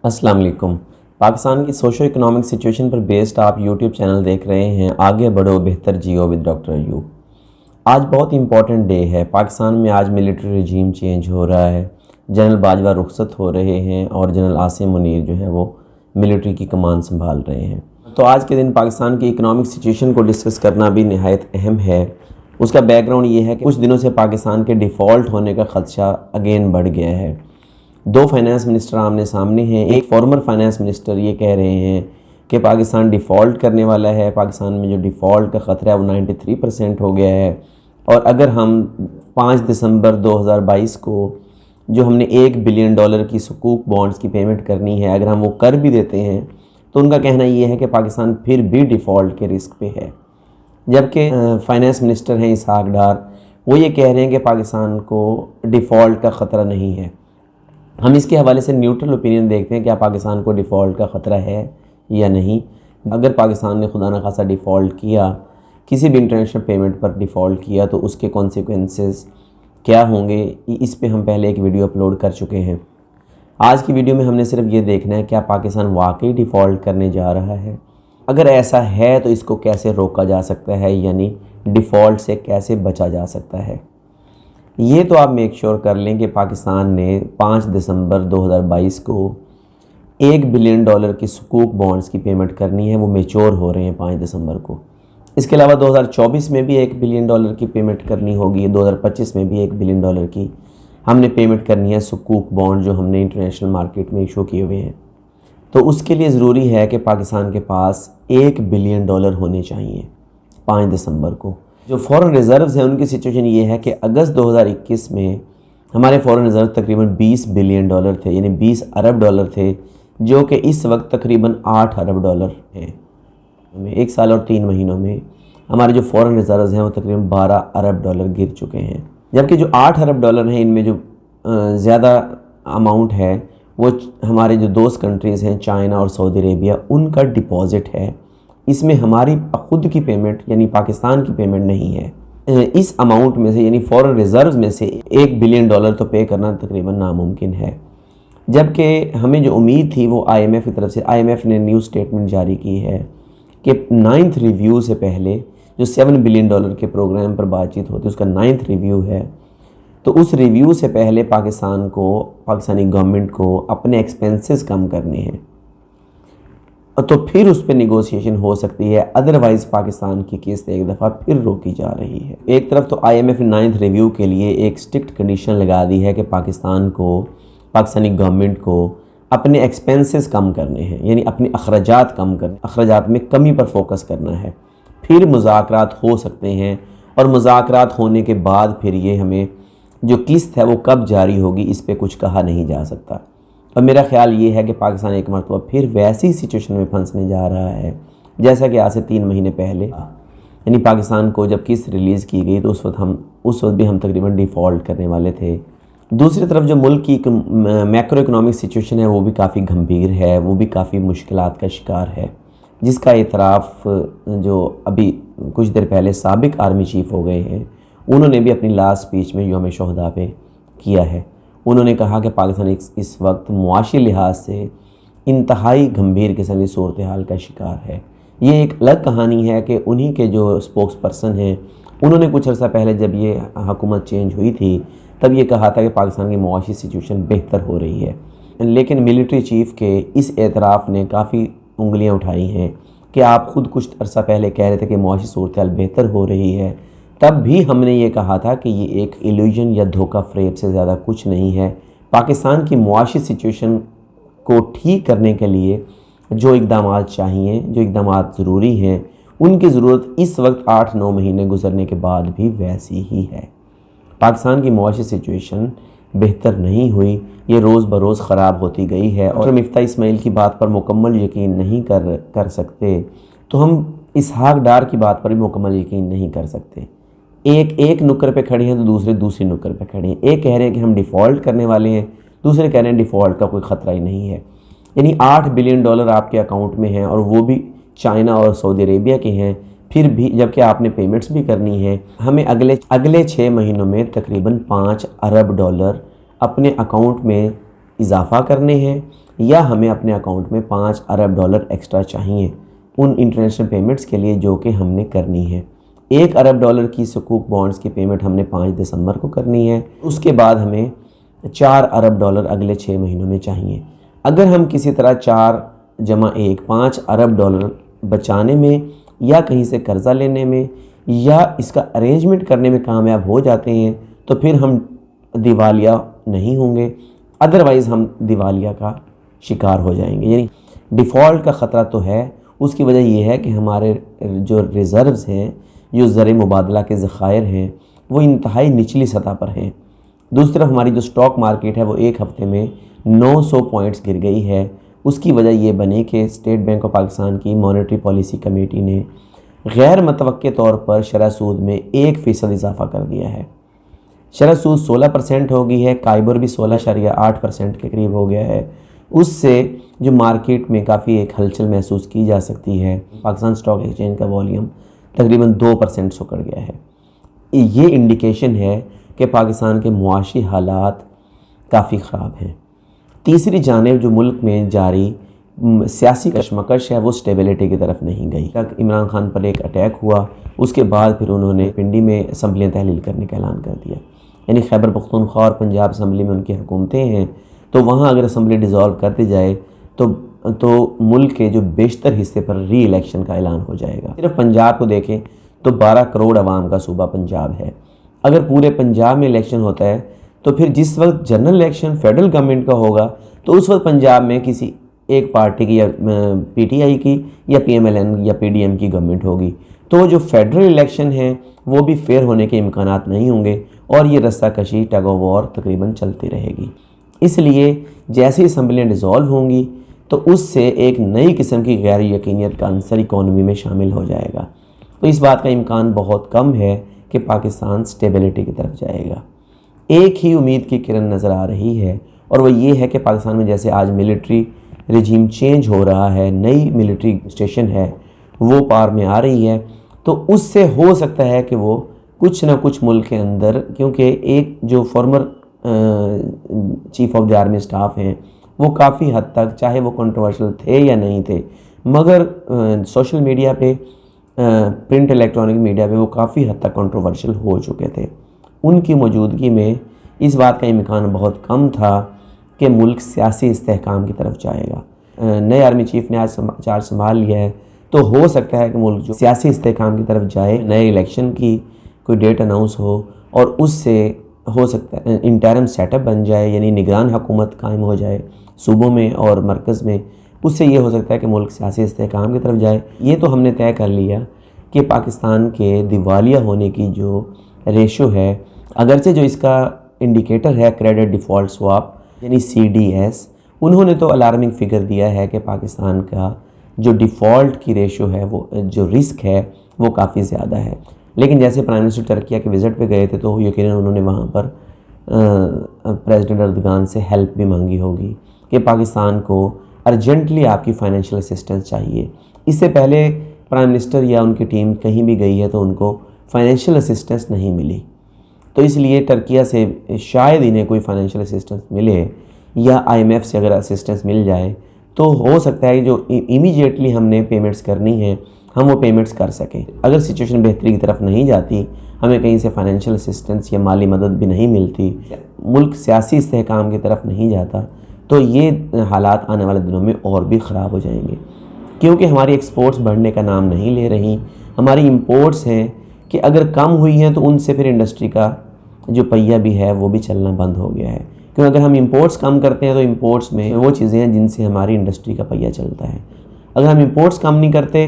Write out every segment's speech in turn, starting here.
अस्सलाम वालेकुम। पाकिस्तान की सोशो इकोनॉमिक सिचुएशन पर बेस्ड आप यूट्यूब चैनल देख रहे हैं आगे बढ़ो बेहतर जियो विद डॉक्टर अयूब। आज बहुत इंपॉर्टेंट डे है। पाकिस्तान में आज मिलिट्री रिजीम चेंज हो रहा है। जनरल बाजवा रुखसत हो रहे हैं और जनरल आसिम मुनीर जो है वो मिलिट्री की कमान संभाल रहे हैं। तो आज के दिन पाकिस्तान की इकोनॉमिक सिचुएशन को डिस्कस करना भी नहायत अहम है। उसका बैकग्राउंड ये है कि कुछ दिनों से पाकिस्तान के डिफ़ॉल्ट होने का ख़दशा अगेन बढ़ गया है। दो फाइनेंस मिनिस्टर आमने सामने हैं। एक फॉर्मर फाइनेंस मिनिस्टर ये कह रहे हैं कि पाकिस्तान डिफ़ॉल्ट करने वाला है। पाकिस्तान में जो डिफ़ॉल्ट का ख़तरा है वो 93% हो गया है और अगर हम 5 दिसंबर 2022 को जो हमने $1 बिलियन की सुकूक बॉन्ड्स की पेमेंट करनी है, अगर हम वो कर भी देते हैं तो उनका कहना ये है कि पाकिस्तान फिर भी डिफ़ॉल्ट के रिस्क पे है। जबकि फाइनेंस मिनिस्टर हैं इसहाक डार, वो ये कह रहे हैं कि पाकिस्तान को डिफ़ॉल्ट का ख़तरा नहीं है। हम इसके हवाले से न्यूट्रल ओपिनियन देखते हैं क्या पाकिस्तान को डिफ़ॉल्ट का ख़तरा है या नहीं। अगर पाकिस्तान ने खुदा न खासा डिफ़ॉल्ट किया, किसी भी इंटरनेशनल पेमेंट पर डिफ़ॉल्ट किया, तो उसके कॉन्सिक्वेंसेस क्या होंगे, इस पे हम पहले एक वीडियो अपलोड कर चुके हैं। आज की वीडियो में हमने सिर्फ ये देखना है क्या पाकिस्तान वाकई डिफ़ॉल्ट करने जा रहा है। अगर ऐसा है तो इसको कैसे रोका जा सकता है, यानी डिफ़ॉल्ट से कैसे बचा जा सकता है। ये तो आप मेक श्योर कर लें कि पाकिस्तान ने 5 दिसंबर 2022 को $1 बिलियन की सुकूक बॉन्ड्स की पेमेंट करनी है। वो मेच्योर हो रहे हैं 5 दिसंबर को। इसके अलावा 2024 में भी $1 बिलियन की पेमेंट करनी होगी। 2025 में भी $1 बिलियन की हमने पेमेंट करनी है सुकूक बॉन्ड जो हमने इंटरनेशनल मार्केट में इशू किए हुए हैं। तो उसके लिए ज़रूरी है कि पाकिस्तान के पास $1 बिलियन होने चाहिए 5 दिसंबर को। जो फ़ॉरेन रिज़र्व्स हैं उनकी सिचुएशन ये है कि अगस्त 2021 में हमारे फ़ॉरेन रिज़र्व तकरीबन $20 बिलियन थे, यानी $20 अरब थे, जो कि इस वक्त तकरीबन $8 अरब हैं। 1 साल और 3 महीनों में हमारे जो फ़ॉरेन रिज़र्व्स हैं वो तकरीबन $12 अरब गिर चुके हैं। जबकि जो $8 अरब हैं इनमें जो ज़्यादा अमाउंट है वो हमारे जो दोस्त कंट्रीज़ हैं चाइना और सऊदी अरेबिया, उनका डिपॉज़िट है। इसमें हमारी खुद की पेमेंट यानी पाकिस्तान की पेमेंट नहीं है। इस अमाउंट में से यानी फॉरेन रिज़र्व्स में से $1 बिलियन तो पे करना तकरीबन नामुमकिन है। जबकि हमें जो उम्मीद थी वो IMF की तरफ से, IMF ने न्यू स्टेटमेंट जारी की है कि 9th रिव्यू से पहले जो $7 बिलियन के प्रोग्राम पर बातचीत होती है उसका 9th रिव्यू है, तो उस रिव्यू से पहले पाकिस्तानी गवर्नमेंट को अपने एक्सपेंसेस कम करने हैं, तो फिर उस पर निगोशिएशन हो सकती है। अदरवाइज़ पाकिस्तान की किस्त एक दफ़ा फिर रोकी जा रही है। एक तरफ तो IMF ने 9th रिव्यू के लिए एक स्ट्रिक्ट कंडीशन लगा दी है कि पाकिस्तानी गवर्नमेंट को अपने एक्सपेंसेस कम करने हैं, यानी अपने अखराजात कम करने, अखराजात में कमी पर फोकस करना है। फिर मुज़ाकरात हो सकते हैं और मुज़ाकरात होने के बाद फिर ये हमें जो किस्त है वो कब जारी होगी इस पर कुछ कहा नहीं जा सकता। और मेरा ख़्याल ये है कि पाकिस्तान एक मरतबा फिर वैसी सिचुएशन में फंसने जा रहा है जैसा कि आज से 3 महीने पहले, यानी पाकिस्तान को जब किस्त रिलीज़ की गई तो उस वक्त भी हम तकरीबन डिफ़ॉल्ट करने वाले थे। दूसरी तरफ जो मुल्क की मैक्रो इकोनॉमिक सिचुएशन है वो भी काफ़ी गंभीर है, वो भी काफ़ी मुश्किलात का शिकार है, जिसका एतराफ़ जो अभी कुछ देर पहले साबिक आर्मी चीफ़ हो गए हैं उन्होंने भी अपनी लास्ट स्पीच में यौम शोहदा पे किया है। उन्होंने कहा कि पाकिस्तान इस वक्त मुआशी लिहाज से इंतहाई गंभीर किस्म की सूरत हाल का शिकार है। ये एक अलग कहानी है कि उन्हीं के जो स्पोक्स पर्सन हैं उन्होंने कुछ अर्सा पहले जब ये हुकूमत चेंज हुई थी तब ये कहा था कि पाकिस्तान की मुआशी सिचुएशन बेहतर हो रही है, लेकिन मिलिट्री चीफ़ के इस एतराफ़ ने काफ़ी उंगलियां उठाई हैं कि आप ख़ुद कुछ अर्सा पहले कह रहे थे कि मुआशी सूरत हाल बेहतर हो रही है। तब भी हमने ये कहा था कि ये एक इल्यूजन या धोखा फ्रेब से ज़्यादा कुछ नहीं है। पाकिस्तान की मुआशी सिचुएशन को ठीक करने के लिए जो इक़दाम चाहिए, जो इक़दाम ज़रूरी हैं, उनकी ज़रूरत इस वक्त 8-9 महीने गुजरने के बाद भी वैसी ही है। पाकिस्तान की मुआशी सिचुएशन बेहतर नहीं हुई, ये रोज़ बरोज़ ख़राब होती गई है। और मिफ्ता इस्माइल की बात पर मुकम्मल यकीन नहीं कर सकते तो हम इसहाक डार की बात पर भी मुकम्मल यकीन नहीं कर सकते। एक नुक्कर पे खड़े हैं तो दूसरी नुक्कर पे खड़े हैं। एक कह रहे हैं कि हम डिफ़ॉल्ट करने वाले हैं, दूसरे कह रहे हैं डिफ़ॉल्ट का कोई ख़तरा ही नहीं है। यानी $8 बिलियन आपके अकाउंट में हैं और वो भी चाइना और सऊदी अरेबिया के हैं, फिर भी जबकि आपने पेमेंट्स भी करनी है। हमें अगले 6 महीनों में तकरीबन $5 अरब अपने अकाउंट में इजाफ़ा करने हैं, या हमें अपने अकाउंट में 5 अरब डॉलर एक्स्ट्रा चाहिए उन इंटरनेशनल पेमेंट्स के लिए जो कि हमने करनी है। 1 अरब डॉलर की सुकूक बॉन्ड्स की पेमेंट हमने 5 दिसंबर को करनी है। उसके बाद हमें 4 अरब डॉलर अगले 6 महीनों में चाहिए। अगर हम किसी तरह 4 जमा 1 5 अरब डॉलर बचाने में या कहीं से कर्ज़ा लेने में या इसका अरेंजमेंट करने में कामयाब हो जाते हैं तो फिर हम दिवालिया नहीं होंगे, अदरवाइज़ हम दिवालिया का शिकार हो जाएंगे। यानी डिफ़ॉल्ट का ख़तरा तो है। उसकी वजह यह है कि हमारे जो रिज़र्व्स हैं, जो ज़र मुबादला के ज़खायर हैं, वो इंतहाई निचली सतह पर हैं। दूसरी तरफ हमारी जो स्टॉक मार्केट है वो एक हफ़्ते में 900 पॉइंट्स गिर गई है। उसकी वजह ये बनी कि स्टेट बैंक ऑफ पाकिस्तान की मॉनेटरी पॉलिसी कमेटी ने गैर मतवक्के तौर पर शरह सूद में 1% इजाफ़ा कर दिया है। शरह सूद 16% हो गई है, काइबर भी 16.8% के करीब हो गया है। उससे जो मार्केट में काफ़ी एक हलचल महसूस की जा सकती है। पाकिस्तान स्टॉक एक्सचेंज का वॉल्यूम तकरीबन 2% सुकड़ गया है। ये इंडिकेशन है कि पाकिस्तान के मुआशी हालात काफ़ी ख़राब हैं। तीसरी जानिब जो मुल्क में जारी सियासी कशमकश है वो स्टेबिलिटी की तरफ नहीं गई। तक इमरान खान पर एक अटैक हुआ, उसके बाद फिर उन्होंने पिंडी में असम्बलियाँ तहलील करने का ऐलान कर दिया। यानी खैबर पख्तूनख्वा और पंजाब असम्बली में उनकी हुकूमतें हैं, तो वहाँ अगर असम्बली डिज़ोल्व कर दी जाए तो मुल्क के जो बेशतर हिस्से पर री इलेक्शन का ऐलान हो जाएगा। सिर्फ पंजाब को देखें तो 12 करोड़ आवाम का सूबा पंजाब है। अगर पूरे पंजाब में इलेक्शन होता है तो फिर जिस वक्त जनरल इलेक्शन फेडरल गवर्नमेंट का होगा तो उस वक्त पंजाब में किसी एक पार्टी की या पीटीआई की या पीएमएलएन या पीडीएम की गवर्नमेंट होगी। तो जो फेडरल इलेक्शन है वो भी फेयर होने के इम्कानात नहीं होंगे और ये रस्साकशी टग ऑफ वॉर तकरीबन चलती रहेगी। इसलिए जैसे ही असम्बलियाँ डिज़ोल्व होंगी तो उससे एक नई किस्म की गैर यकीनियत का अंसर इकॉनमी में शामिल हो जाएगा। तो इस बात का इम्कान बहुत कम है कि पाकिस्तान स्टेबिलिटी की तरफ जाएगा। एक ही उम्मीद की किरण नज़र आ रही है और वह ये है कि पाकिस्तान में जैसे आज मिलिट्री रिजीम चेंज हो रहा है, नई मिलिट्री स्टेशन है वो पार में आ रही है, तो उससे हो सकता है कि वो कुछ ना कुछ मुल्क के अंदर, क्योंकि एक जो former chief of the army staff हैं वो काफ़ी हद तक, चाहे वो कंट्रोवर्शियल थे या नहीं थे, मगर सोशल मीडिया पे, प्रिंट इलेक्ट्रॉनिक मीडिया पे वो काफ़ी हद तक कंट्रोवर्शियल हो चुके थे। उनकी मौजूदगी में इस बात का इम्कान बहुत कम था कि मुल्क सियासी इस्तेहकाम की तरफ जाएगा। नए आर्मी चीफ ने आज चार्ज संभाल लिया है, तो हो सकता है कि मुल्क जो सियासी इस्तेहकाम की तरफ जाए, नए इलेक्शन की कोई डेट अनाउंस हो और उससे हो सकता है इंटरिम सेटअप बन जाए, यानी निगरान हुकूमत कायम हो जाए सूबों में और मरकज़ में। उससे ये हो सकता है कि मुल्क सियासी इस्तेहकाम की तरफ जाए। ये तो हमने तय कर लिया कि पाकिस्तान के दिवालिया होने की जो रेशो है, अगरचे जो इसका इंडिकेटर है क्रेडिट डिफ़ॉल्ट स्वाप यानी CDS, उन्होंने तो अलार्मिंग फ़िगर दिया है कि पाकिस्तान का जो डिफ़ॉल्ट की रेशो है, वो जो रिस्क है वो काफ़ी ज़्यादा है। लेकिन जैसे प्राइम मिनिस्टर टर्किया के विज़िट पे गए थे तो यकीनन उन्होंने वहाँ पर प्रेसिडेंट अर्दगान से हेल्प भी मांगी होगी कि पाकिस्तान को अर्जेंटली आपकी फ़ाइनेंशियल असिस्टेंस चाहिए। इससे पहले प्राइम मिनिस्टर या उनकी टीम कहीं भी गई है तो उनको फ़ाइनेंशियल असिस्टेंस नहीं मिली, तो इसलिए टर्किया से शायद इन्हें कोई फ़ाइनेंशियल असिस्टेंस मिले या IMF से अगर असिस्टेंस मिल जाए तो हो सकता है कि जो इमीडिएटली हमने पेमेंट्स करनी है हम वो पेमेंट्स कर सकें। अगर सिचुएशन बेहतरी की तरफ नहीं जाती, हमें कहीं से फ़ाइनेंशियल असिस्टेंस या माली मदद भी नहीं मिलती, मुल्क सियासी इस्तेहकाम की तरफ नहीं जाता, तो ये हालात आने वाले दिनों में और भी ख़राब हो जाएंगे। क्योंकि हमारी एक्सपोर्ट्स बढ़ने का नाम नहीं ले रही, हमारी इंपोर्ट्स हैं कि अगर कम हुई हैं तो उनसे फिर इंडस्ट्री का जो पहिया भी है वो भी चलना बंद हो गया है। क्योंकि अगर हम इंपोर्ट्स कम करते हैं तो इंपोर्ट्स में वो चीज़ें हैं जिनसे हमारी इंडस्ट्री का पहिया चलता है। अगर हम इंपोर्ट्स कम नहीं करते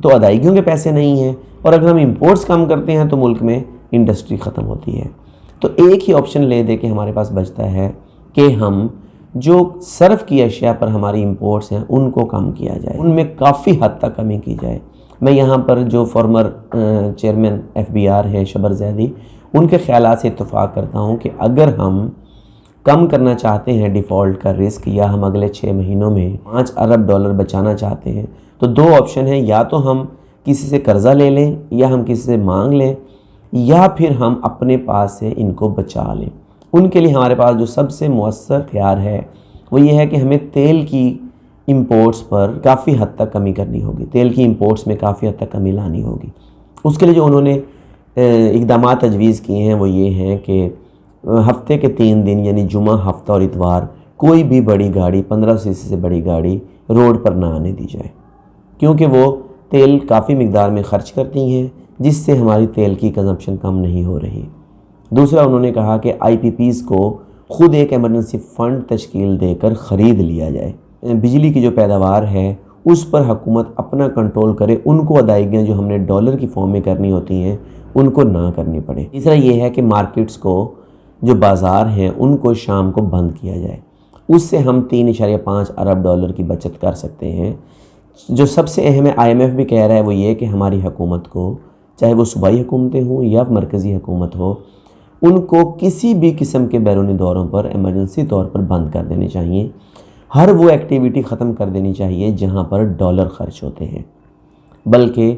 तो अदायगियों के पैसे नहीं हैं, और अगर हम इंपोर्ट्स कम करते हैं तो मुल्क में इंडस्ट्री ख़त्म होती है। तो एक ही ऑप्शन ले दे के हमारे पास बचता है कि हम जो सर्फ की अशिया पर हमारी इंपोर्ट्स हैं उनको कम किया जाए, उनमें काफ़ी हद तक कमी की जाए। मैं यहाँ पर जो फॉर्मर चेयरमैन FBR हैं शबर जैदी, उनके ख्यालात से इत्तफाक करता हूँ कि अगर हम कम करना चाहते हैं डिफ़ॉल्ट का रिस्क, या हम अगले 6 महीनों में 5 अरब डॉलर बचाना चाहते हैं, तो 2 ऑप्शन हैं, या तो हम किसी से कर्ज़ा ले लें या हम किसी से मांग लें, या फिर हम अपने पास से इनको बचा लें। उनके लिए हमारे पास जो सबसे मुअस्सर हथियार है वो ये है कि हमें तेल की इंपोर्ट्स पर काफ़ी हद तक कमी करनी होगी, तेल की इंपोर्ट्स में काफ़ी हद तक कमी लानी होगी। उसके लिए जो उन्होंने इक़दाम तजवीज़ किए हैं वो ये हैं कि हफ्ते के 3 दिन यानी जुमा, हफ्ता और इतवार कोई भी बड़ी गाड़ी 15 सीसी से बड़ी गाड़ी रोड पर ना आने दी जाए, क्योंकि वो तेल काफ़ी मिकदार में ख़र्च करती हैं, जिससे हमारी तेल की कंजम्पशन कम नहीं हो रही। दूसरा, उन्होंने कहा कि IPPs को ख़ुद एक एमरजेंसी फ़ंड तश्कील देकर ख़रीद लिया जाए। बिजली की जो पैदावार है उस पर हुकूमत अपना कंट्रोल करे, उनको अदायगियाँ जो हमने डॉलर की फॉर्म में करनी होती हैं उनको ना करनी पड़े। तीसरा ये है कि मार्केट्स को, जो बाज़ार हैं, उनको शाम को बंद किया जाए। उससे हम 3.5 अरब डॉलर की बचत कर सकते हैं। जो सबसे अहम है, IMF भी कह रहा है, वो ये कि हमारी हुकूमत को, चाहे वो सूबाई हुकूमतें हों या मरकज़ी हुकूमत हो, उनको किसी भी किस्म के बैरूनी दौरों पर इमरजेंसी तौर पर बंद कर देने चाहिए। हर वो एक्टिविटी ख़त्म कर देनी चाहिए जहाँ पर डॉलर ख़र्च होते हैं, बल्कि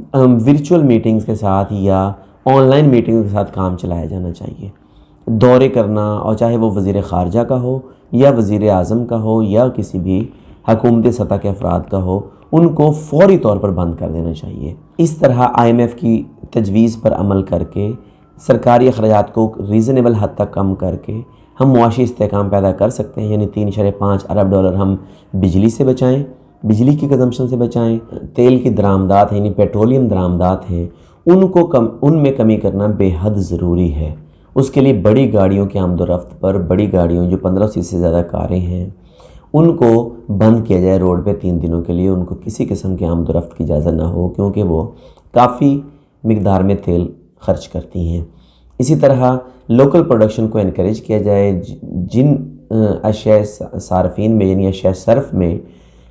वर्चुअल मीटिंग्स के साथ या ऑनलाइन मीटिंग्स के साथ काम चलाया जाना चाहिए। दौरे करना, और चाहे वो वज़ीर ख़ारजा का हो या वज़ीर आज़म का हो या किसी भी हुकूमती सतह के अफराद का हो, उनको फ़ौरी तौर पर बंद कर देना चाहिए। इस तरह IMF की तजवीज़ पर अमल करके सरकारी अखराजात को रीज़नेबल हद तक कम करके हम मुआशी इस्तेहकाम पैदा कर सकते हैं। यानी 3.5 अरब डॉलर हम बिजली से बचाएँ, बिजली की कंजम्पशन से बचाएँ। तेल की दरामदात यानी पेट्रोलियम दरामदात हैं, उनमें कमी करना बेहद ज़रूरी है। उसके लिए बड़ी गाड़ियों की आमदोरफ्त पर, बड़ी गाड़ियों जो 15 सीसी से ज़्यादा कारें हैं, उनको बंद किया जाए रोड पे 3 दिनों के लिए। उनको किसी किस्म की आमदोरफ्त की इजाज़त ना हो, क्योंकि वो काफ़ी मिकदार में तेल खर्च करती हैं। इसी तरह लोकल प्रोडक्शन को इनकरेज किया जाए। जिन अशिया सारफीन में यानी अशिया सर्फ में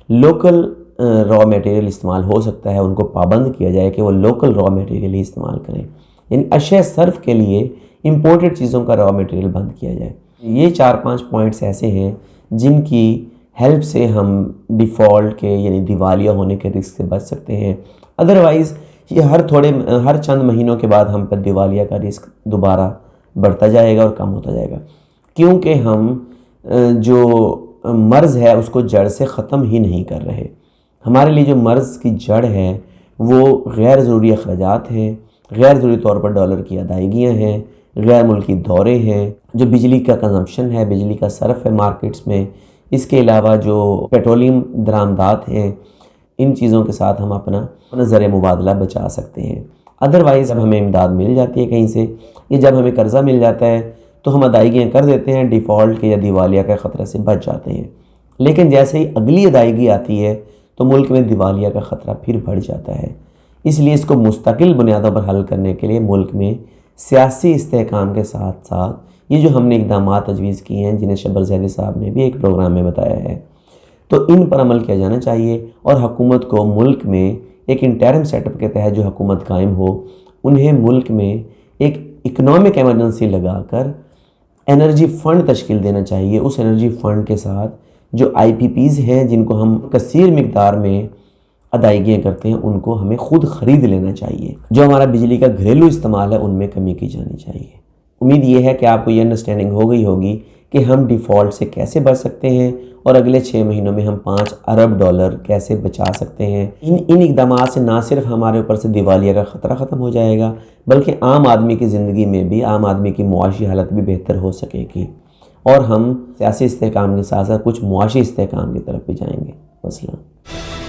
लोकल रॉ मटेरियल इस्तेमाल हो सकता है, उनको पाबंद किया जाए कि वो लोकल रॉ मटेरियल ही इस्तेमाल करें। यानी अशिया सर्फ के लिए इंपोर्टेड चीज़ों का रॉ मटेरियल बंद किया जाए। ये 4-5 पॉइंट्स ऐसे हैं जिनकी हेल्प से हम डिफ़ॉल्ट के यानी दिवालिया होने के रिस्क से बच सकते हैं। अदरवाइज़ ये हर चंद महीनों के बाद हम पर दिवालिया का रिस्क दोबारा बढ़ता जाएगा और कम होता जाएगा, क्योंकि हम जो मर्ज़ है उसको जड़ से ख़त्म ही नहीं कर रहे। हमारे लिए जो मर्ज़ की जड़ है वो गैर ज़रूरी अखराजात हैं, गैर ज़रूरी तौर पर डॉलर की अदायगियाँ हैं, गैर मुल्की दौरे हैं, जो बिजली का कंजम्पशन है, बिजली का सरफ है मार्केट्स में। इसके अलावा जो पेट्रोलियम दरामदात हैं, इन चीज़ों के साथ हम अपना ज़र मुबादला बचा सकते हैं। अदरवाइज़ जब हमें इमदाद मिल जाती है कहीं से, या जब हमें कर्ज़ा मिल जाता है, तो हम अदायगियाँ कर देते हैं, डिफ़ॉल्ट के या दिवालिया के ख़तरे से बच जाते हैं। लेकिन जैसे ही अगली अदायगी आती है तो मुल्क में दिवालिया का ख़तरा फिर बढ़ जाता है। इसलिए इसको मुस्तकिल बुनियादों पर हल करने के लिए मुल्क में सियासी इस्तेहकाम के साथ साथ ये जो हमने इक़दाम तजवीज़ किए हैं, जिन्हें शब्बर ज़ैदी साहब ने भी एक प्रोग्राम में बताया है, तो इन पर अमल किया जाना चाहिए। और हुकूमत को मुल्क में एक इंटरिम सेटअप के तहत जो हुकूमत कायम हो, उन्हें मुल्क में एक इकनॉमिक एमरजेंसी लगाकर एनर्जी फ़ंड तश्कील देना चाहिए। उस एनर्जी फ़ंड के साथ जो IPPs हैं, जिनको हम कसीर मिकदार में अदायगियाँ करते हैं, उनको हमें ख़ुद ख़रीद लेना चाहिए। जो हमारा बिजली का घरेलू इस्तेमाल है उनमें कमी की जानी चाहिए। उम्मीद ये है कि आपको ये अंडरस्टैंडिंग हो गई होगी कि हम डिफ़ॉल्ट से कैसे बच सकते हैं और अगले 6 महीनों में हम 5 अरब डॉलर कैसे बचा सकते हैं। इन इक़दामात से ना सिर्फ हमारे ऊपर से दिवालिया का ख़तरा ख़त्म हो जाएगा, बल्कि आम आदमी की ज़िंदगी में भी, आम आदमी की मुआशी हालत भी बेहतर हो सकेगी, और हम सियासी इस्तेहकाम के साथ साथ कुछ मुआशी इस्तेहकाम की तरफ भी जाएंगे। वस्सलाम।